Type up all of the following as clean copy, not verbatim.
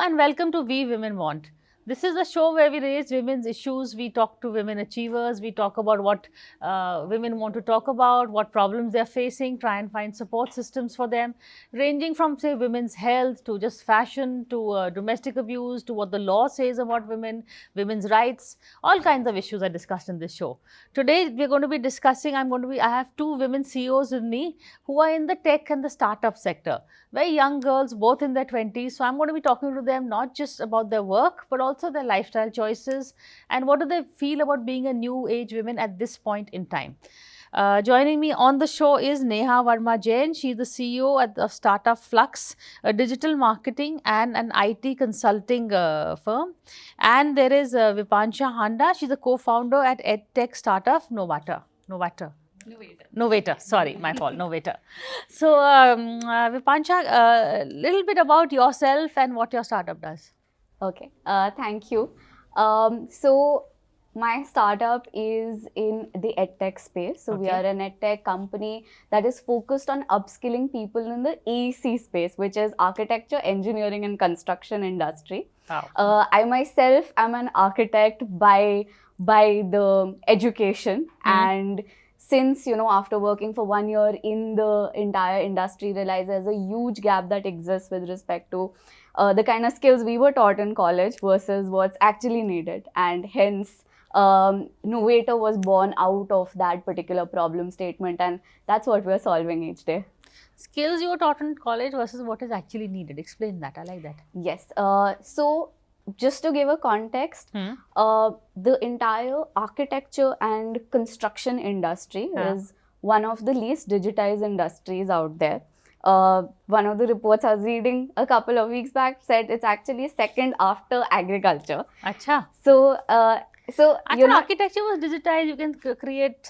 and welcome to We Women Want. This is a show where we raise women's issues, we talk to women achievers, we talk about what women want to talk about, what problems they're facing, try and find support systems for them, ranging from, say, women's health to just fashion to domestic abuse to what the law says about women, women's rights. All kinds of issues are discussed in this show. Today, we're going to be discussing, I have two women CEOs with me who are in the tech and the startup sector. Very young girls, both in their 20s. So I'm going to be talking to them not just about their work, but also their lifestyle choices and what do they feel about being a new age women at this point in time. Joining me on the show is Neha Verma Jain. She's the CEO at the startup Flux, a digital marketing and an IT consulting firm. And there is Vipansha Handa. She's the co-founder at edtech startup Novator. Novator, sorry, my fault, Novator. So, Vipansha, a little bit about yourself and what your startup does. Okay, thank you. So, my startup is in the edtech space. So, we are an edtech company that is focused on upskilling people in the AEC space, which is architecture, engineering, and construction industry. Wow. I myself am an architect by the education and since, after working for 1 year in the entire industry, realized there's a huge gap that exists with respect to the kind of skills we were taught in college versus what's actually needed. And hence, Novator was born out of that particular problem statement. And that's what we're solving each day. Skills you were taught in college versus what is actually needed. Explain that. I like that. Yes. So, just to give a context, the entire architecture and construction industry is one of the least digitized industries out there. One of the reports I was reading a couple of weeks back said it's actually second after agriculture. Acha. So, architecture was digitized. You can create,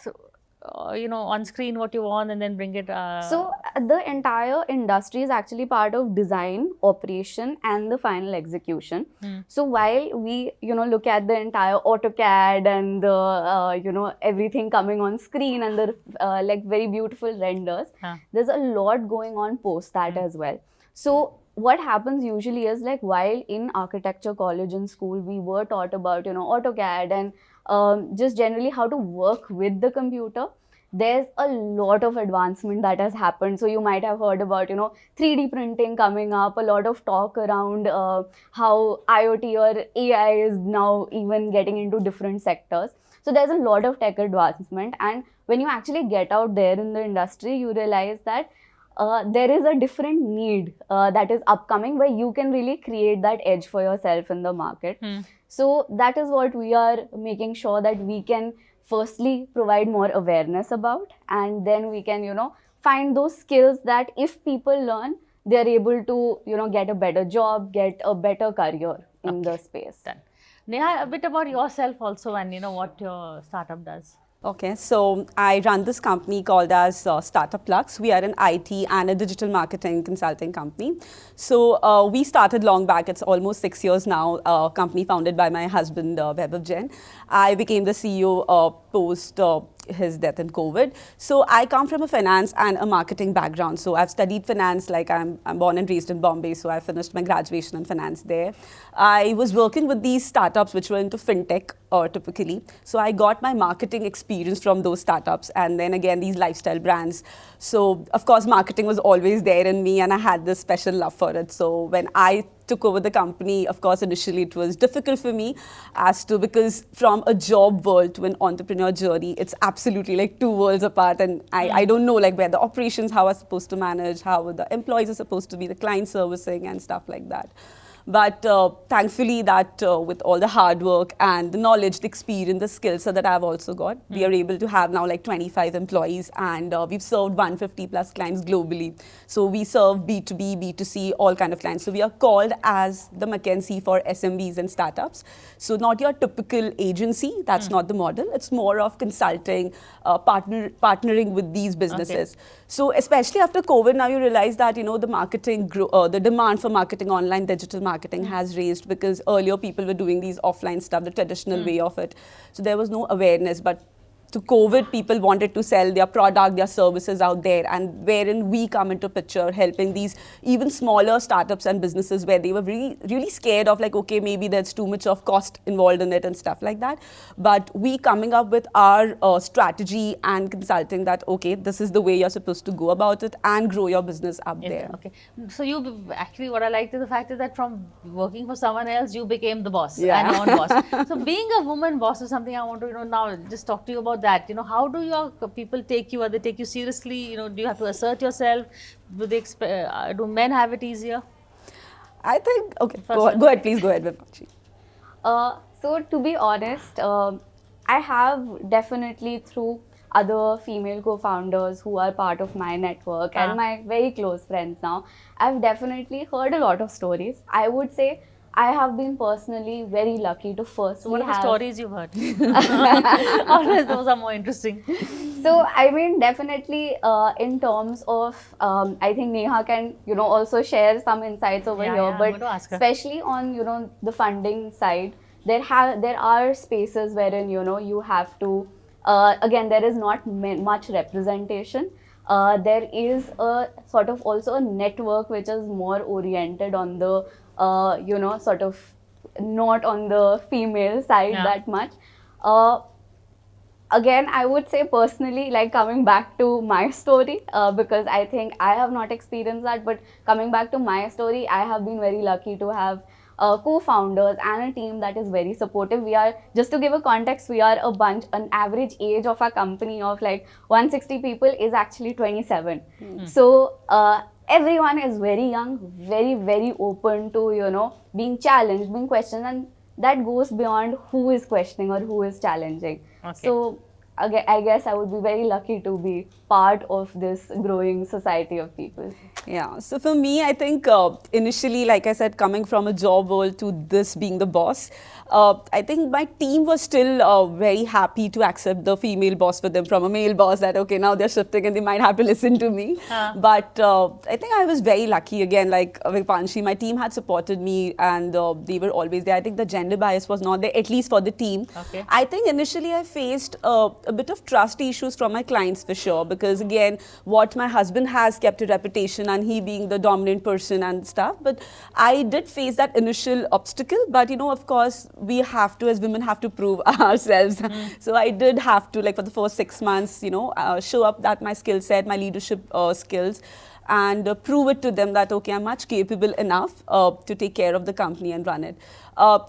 on screen what you want and then bring it. So, the entire industry is actually part of design, operation, and the final execution. So, while we, look at the entire AutoCAD and the, everything coming on screen and the like very beautiful renders, there's a lot going on post that as well. So, what happens usually is like while in architecture college and school, we were taught about, AutoCAD and just generally how to work with the computer. There's a lot of advancement that has happened. So you might have heard about, 3D printing coming up, a lot of talk around how IoT or AI is now even getting into different sectors. So there's a lot of tech advancement. And when you actually get out there in the industry, you realize that there is a different need that is upcoming where you can really create that edge for yourself in the market. So that is what we are making sure that we can firstly provide more awareness about, and then we can, find those skills that if people learn, they're able to, get a better job, get a better career in the space. Done. Neha, a bit about yourself also and, what your startup does. Okay, so I run this company called as Startup Flux. We are an IT and a digital marketing consulting company. So we started long back. It's almost 6 years now. A company founded by my husband, Vaibhav Jain. I became the CEO post his death in COVID. So I come from a finance and a marketing background. So I've studied finance, like I'm born and raised in Bombay. So I finished my graduation in finance there. I was working with these startups which were into fintech typically. So I got my marketing experience from those startups and then again these lifestyle brands. So of course marketing was always there in me and I had this special love for it. So when I took over the company, of course initially it was difficult for me because from a job world to an entrepreneur journey, it's absolutely like two worlds apart, and I don't know like where the operations, how I'm supposed to manage, how the employees are supposed to be, the client servicing and stuff like that. But thankfully that with all the hard work and the knowledge, the experience, the skills that I've also got, we are able to have now like 25 employees and we've served 150 plus clients globally. So we serve B2B, B2C, all kind of clients. So we are called as the McKinsey for SMBs and startups. So not your typical agency, that's not the model. It's more of consulting, partnering with these businesses. Okay. So especially after COVID, now you realize that, the marketing, the demand for marketing, online digital marketing has raised because earlier people were doing these offline stuff, the traditional way of it. So there was no awareness. But to COVID, people wanted to sell their product, their services out there, and wherein we come into picture, helping these even smaller startups and businesses where they were really, really scared of like, okay, maybe there's too much of cost involved in it and stuff like that. But we coming up with our strategy and consulting that, okay, this is the way you're supposed to go about it and grow your business up there. Okay. So you actually, what I liked is the fact is that from working for someone else, you became the boss Yeah. and your own boss. So being a woman boss is something I want to, now just talk to you about that. How do your people take you? Are they take you seriously? Do you have to assert yourself? Do they do men have it easier? I think, okay, First go ahead, please go ahead, Vipakshi. So to be honest, I have definitely through other female co-founders who are part of my network and my very close friends now, I've definitely heard a lot of stories. I would say I have been personally very lucky to firstly So what are the have... stories you've heard? Always those are more interesting. So I mean, definitely in terms of, I think Neha can also share some insights over Yeah, here. yeah, I'm But going to ask her. especially on the funding side, there are spaces wherein you have to again, there is not much representation. There is a sort of also a network which is more oriented on the sort of not on the female side that much. Again, I would say personally, like coming back to my story, because I think I have not experienced that, but coming back to my story, I have been very lucky to have co-founders and a team that is very supportive. We are, just to give a context, we are a bunch, an average age of our company of like 160 people is actually 27. So everyone is very young, very, very open to, being challenged, being questioned, and that goes beyond who is questioning or who is challenging. Okay. So I guess I would be very lucky to be part of this growing society of people. Yeah, so for me, I think initially, like I said, coming from a job world to this being the boss, I think my team was still very happy to accept the female boss for them from a male boss, that okay, now they're shifting and they might have to listen to me. But I think I was very lucky again, like Vipanshi, my team had supported me and they were always there. I think the gender bias was not there, at least for the team. Okay. I think initially I faced a bit of trust issues from my clients for sure, because again, what my husband has kept a reputation and he being the dominant person and stuff. But I did face that initial obstacle. But of course, we have to, as women, have to prove ourselves. So I did have to, like for the first 6 months, show up that my skill set, my leadership skills, and prove it to them that, okay, I'm much capable enough to take care of the company and run it.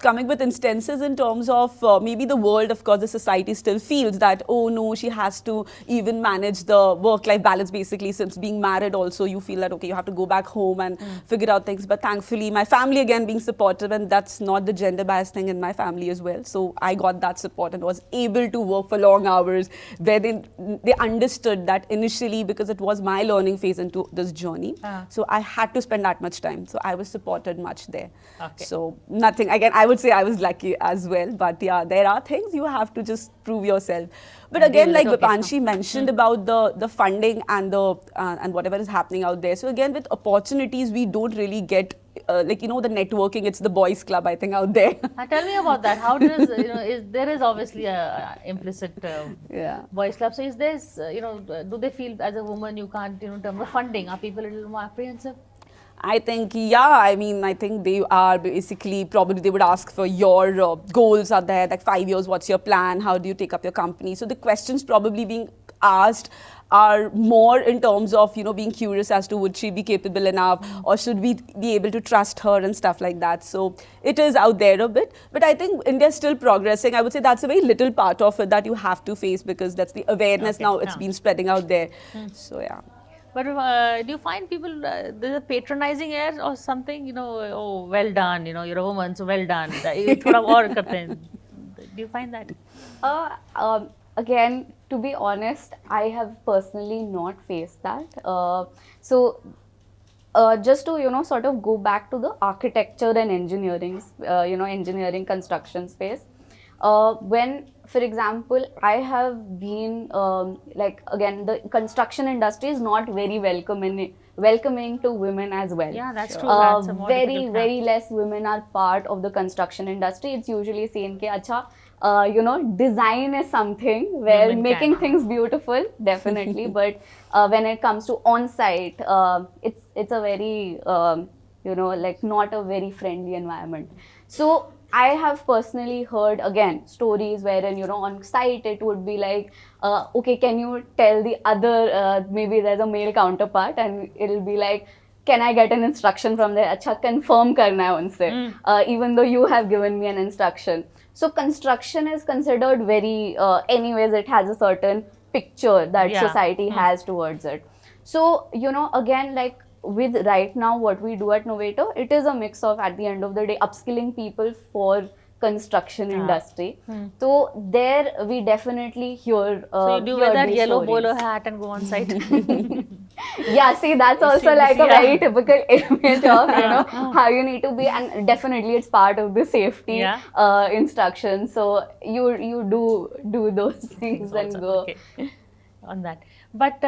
Coming with instances in terms of maybe the world, of course, the society still feels that, oh no, she has to even manage the work-life balance basically. Since being married also, you feel that, okay, you have to go back home and figure out things. But thankfully, my family again being supportive, and that's not the gender bias thing in my family as well. So I got that support and was able to work for long hours, where they understood that initially, because it was my learning phase into this journey. So I had to spend that much time. So I was supported much there. Okay. So nothing, again, I would say I was lucky as well. But yeah, there are things you have to just prove yourself. But again, like Vipanshi mentioned about the funding and the and whatever is happening out there. So again, with opportunities, we don't really get the networking. It's the boys' club, I think, out there. Tell me about that. How does there is obviously a implicit boys' club. So is this do they feel as a woman you can't in terms of funding? Are people a little more apprehensive? I think, yeah, I mean, I think they are basically, probably they would ask for your goals are there, like 5 years, what's your plan? How do you take up your company? So the questions probably being asked are more in terms of, being curious as to would she be capable enough or should we be able to trust her and stuff like that. So it is out there a bit, but I think India is still progressing. I would say that's a very little part of it that you have to face, because that's the awareness now it's been spreading out there. So yeah. But do you find people, there's a patronizing air or something, oh, well done, you're a woman, so well done. थोड़ा और करते हैं. Do you find that? Again, to be honest, I have personally not faced that. So just to, sort of go back to the architecture and engineering, engineering construction space. When, for example, I have been, again, the construction industry is not very welcoming to women as well. Yeah, that's true. That's a more very less women are part of the construction industry. It's usually seen कि अच्छा design is something where Women making can. things beautiful, definitely, but when it comes to on-site, it's a very, like not a very friendly environment. So I have personally heard, again, stories wherein, on site it would be like, okay, can you tell the other, maybe there's a male counterpart, and it'll be like, can I get an instruction from there? Acha, confirm karna hai unse, even though you have given me an instruction. So construction is considered very, anyways, it has a certain picture that Yeah. society has towards it. So, again, like with right now what we do at Novator, it is a mix of, at the end of the day, upskilling people for construction industry. So there we definitely hear So you do hear wear that these yellow stories. bolo hat and go on site. Yeah, see, that's also See, like a yeah. very typical image of how you need to be, and definitely it's part of the safety Yeah. instructions. So you do those things and Also, go. okay. On that. But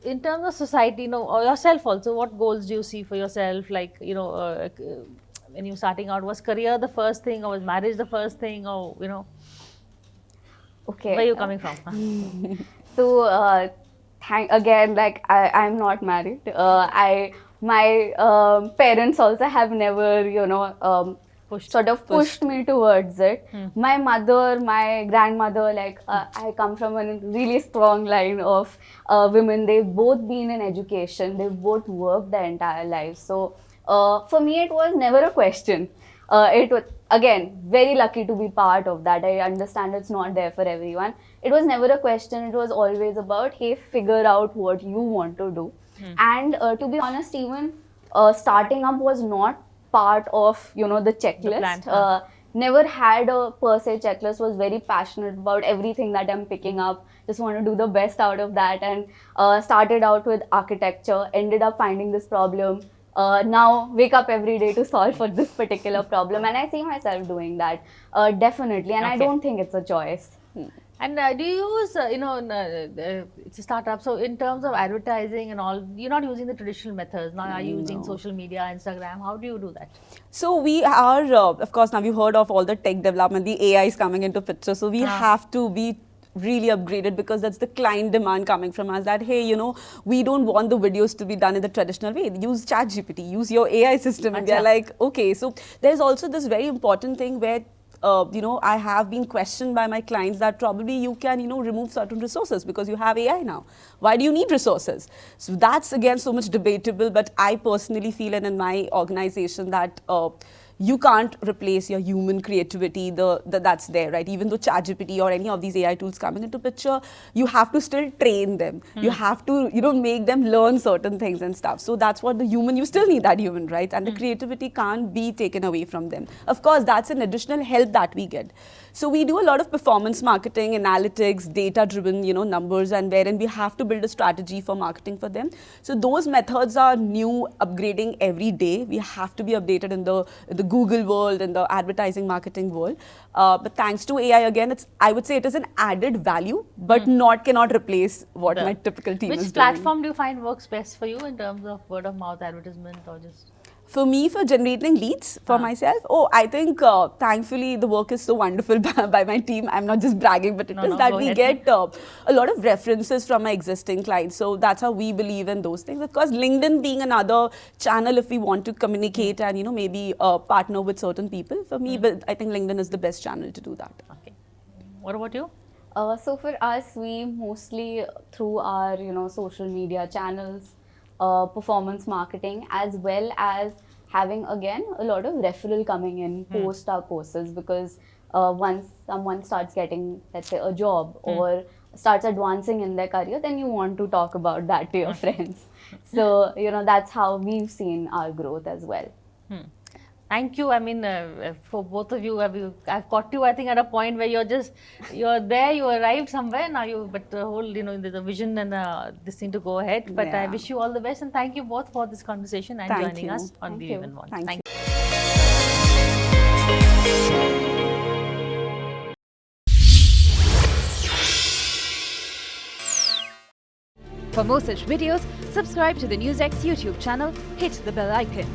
in terms of society, or yourself also, what goals do you see for yourself? Like, when you're starting out, was career the first thing, or was marriage the first thing, or, Okay. where are you coming from? So again, like I'm not married. My parents also have never, sort of pushed me towards it. My mother, my grandmother, like I come from a really strong line of women. They've both been in education. They've both worked their entire lives. So for me, it was never a question. It was, again, very lucky to be part of that. I understand it's not there for everyone. It was never a question. It was always about, hey, figure out what you want to do. And to be honest, even starting up was not part of, the checklist. plan, Never had a per se checklist. Was very passionate about everything that I'm picking up. Just want to do the best out of that, and started out with architecture. Ended up finding this problem. Now wake up every day to solve for this particular problem, and I see myself doing that definitely, and I Okay. don't think it's a choice. And do you use, it's a startup, so in terms of advertising and all, you're not using the traditional methods. Now are you using social media, Instagram? How do you do that? So we are, of course, now you've heard of all the tech development, the AI is coming into picture. So we have to be really upgraded, because that's the client demand coming from us, that, hey, we don't want the videos to be done in the traditional way. Use ChatGPT, use your AI system. And they're like, okay. So there's also this very important thing where I have been questioned by my clients that probably you can, remove certain resources because you have AI now. Why do you need resources? So that's, again, so much debatable. But I personally feel, and in my organization, that you can't replace your human creativity that's there, right? Even though ChatGPT or any of these AI tools coming into picture, you have to still train them. You have to, make them learn certain things and stuff. So that's what you still need that human, right? And the creativity can't be taken away from them. Of course, that's an additional help that we get. So we do a lot of performance marketing, analytics, data-driven, numbers, and wherein we have to build a strategy for marketing for them. So those methods are new, upgrading every day. We have to be updated in the Google world and the advertising marketing world. But thanks to AI, again, I would say it is an added value, but cannot replace what my typical team is doing. Which platform do you find works best for you in terms of word of mouth advertisement, or just? For me, for generating leads for myself, I think thankfully the work is so wonderful by my team. I'm not just bragging, but it is that we get a lot of references from my existing clients. So that's how we believe in those things. Of course, LinkedIn being another channel if we want to communicate and maybe partner with certain people. For me, but I think LinkedIn is the best channel to do that. Okay. What about you? So for us, we mostly through our social media channels, performance marketing, as well as having, again, a lot of referral coming in post our courses, because once someone starts getting, let's say, a job or starts advancing in their career, then you want to talk about that to your friends. So that's how we've seen our growth as well. Thank you. I mean, for both of you, I've got you, I think, at a point where you're there, you arrived somewhere now. But the whole, there's a vision and this thing to go ahead. But I wish you all the best, and thank you both for this conversation and joining us on the Women Want. Thank you. For more such videos, subscribe to the NewsX YouTube channel, hit the bell icon.